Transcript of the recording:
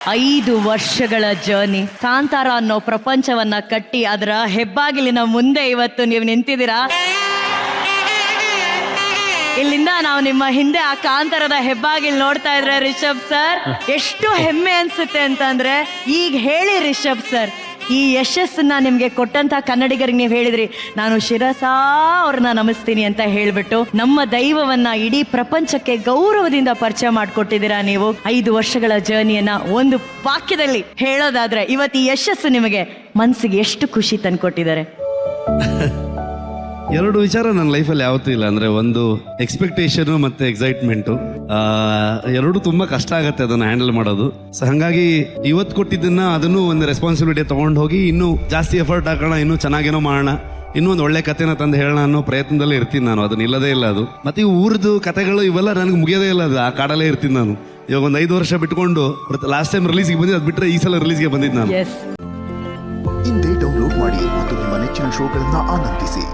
5 ವರ್ಷಗಳ ಜರ್ನಿ ಕಾಂತಾರ ಅನ್ನೋ ಪ್ರಪಂಚವನ್ನ ಕಟ್ಟಿ ಅದರ ಹೆಬ್ಬಾಗಿಲಿನ ಮುಂದೆ ಇವತ್ತು ನೀವು ನಿಂತಿದ್ದೀರಾ. ಇಲ್ಲಿಂದ ನಾವು ನಿಮ್ಮ ಹಿಂದೆ ಆ ಕಾಂತಾರದ ಹೆಬ್ಬಾಗಿಲ್ ನೋಡ್ತಾ ಇದ್ರೆ ರಿಷಬ್ ಸರ್ ಎಷ್ಟು ಹೆಮ್ಮೆ ಅನ್ಸುತ್ತೆ ಅಂತಂದ್ರೆ, ಈಗ ಹೇಳಿ ರಿಷಬ್ ಸರ್, ಈ ಯಶಸ್ಸನ್ನ ನಿಮ್ಗೆ ಕೊಟ್ಟಂತ ಕನ್ನಡಿಗರಿಗೆ ನೀವು ಹೇಳಿದ್ರಿ ನಾನು ಶಿರಸಾ ಅವ್ರನ್ನ ನಮಿಸ್ತೀನಿ ಅಂತ ಹೇಳ್ಬಿಟ್ಟು ನಮ್ಮ ದೈವವನ್ನ ಇಡೀ ಪ್ರಪಂಚಕ್ಕೆ ಗೌರವದಿಂದ ಪರಿಚಯ ಮಾಡಿಕೊಟ್ಟಿದ್ದೀರಾ. ನೀವು 5 ವರ್ಷಗಳ ಜರ್ನಿಯನ್ನ ಒಂದು ವಾಕ್ಯದಲ್ಲಿ ಹೇಳೋದಾದ್ರೆ ಇವತ್ತು ಈ ಯಶಸ್ಸು ನಿಮಗೆ ಮನಸ್ಸಿಗೆ ಎಷ್ಟು ಖುಷಿ ತಂದ್ಕೊಟ್ಟಿದ್ದಾರೆ? 2 ವಿಚಾರ ನನ್ನ ಲೈಫಲ್ಲಿ ಯಾವತ್ತೂ ಇಲ್ಲ. ಅಂದರೆ ಒಂದು ಎಕ್ಸ್ಪೆಕ್ಟೇಷನು ಮತ್ತು ಎಕ್ಸೈಟ್ಮೆಂಟು, ಎರಡು ತುಂಬ ಕಷ್ಟ ಆಗುತ್ತೆ ಅದನ್ನು ಹ್ಯಾಂಡಲ್ ಮಾಡೋದು. ಸೊ ಹಾಗಾಗಿ ಇವತ್ತು ಕೊಟ್ಟಿದ್ದನ್ನು ಅದನ್ನು ಒಂದು ರೆಸ್ಪಾನ್ಸಿಬಿಲಿಟಿ ತೊಗೊಂಡು ಹೋಗಿ ಇನ್ನೂ ಜಾಸ್ತಿ ಎಫರ್ಟ್ ಹಾಕೋಣ, ಇನ್ನೂ ಚೆನ್ನಾಗೇನೋ ಮಾಡೋಣ, ಇನ್ನೂ ಒಂದು ಒಳ್ಳೆ ಕಥೆನ ತಂದು ಹೇಳೋಣ ಅನ್ನೋ ಪ್ರಯತ್ನದಲ್ಲೇ ಇರ್ತೀನಿ ನಾನು. ಅದನ್ನ ಇಲ್ಲದೇ ಇಲ್ಲ ಅದು. ಮತ್ತು ಈ ಊರದ್ದು ಕಥೆಗಳು ಇವೆಲ್ಲ ನನಗೆ ಮುಗಿಯೋದೇ ಇಲ್ಲ. ಅದು ಆ ಕಾಡಲ್ಲೇ ಇರ್ತೀನಿ ನಾನು. ಇವಾಗ ಒಂದು 5 ವರ್ಷ ಬಿಟ್ಕೊಂಡು ಲಾಸ್ಟ್ ಟೈಮ್ ರಿಲೀಸ್ಗೆ ಬಂದಿದ್ದು, ಅದು ಬಿಟ್ಟರೆ ಈ ಸಲ ರಿಲೀಸ್ಗೆ ಬಂದಿದ್ದು ನಾನು. ಇಂದೇ ಡೌನ್ಲೋಡ್ ಮಾಡಿ ಮತ್ತು ನಿಮ್ಮ ನೆಚ್ಚಿನ ಶೋಗಳನ್ನು ಆನಂದಿಸಿ.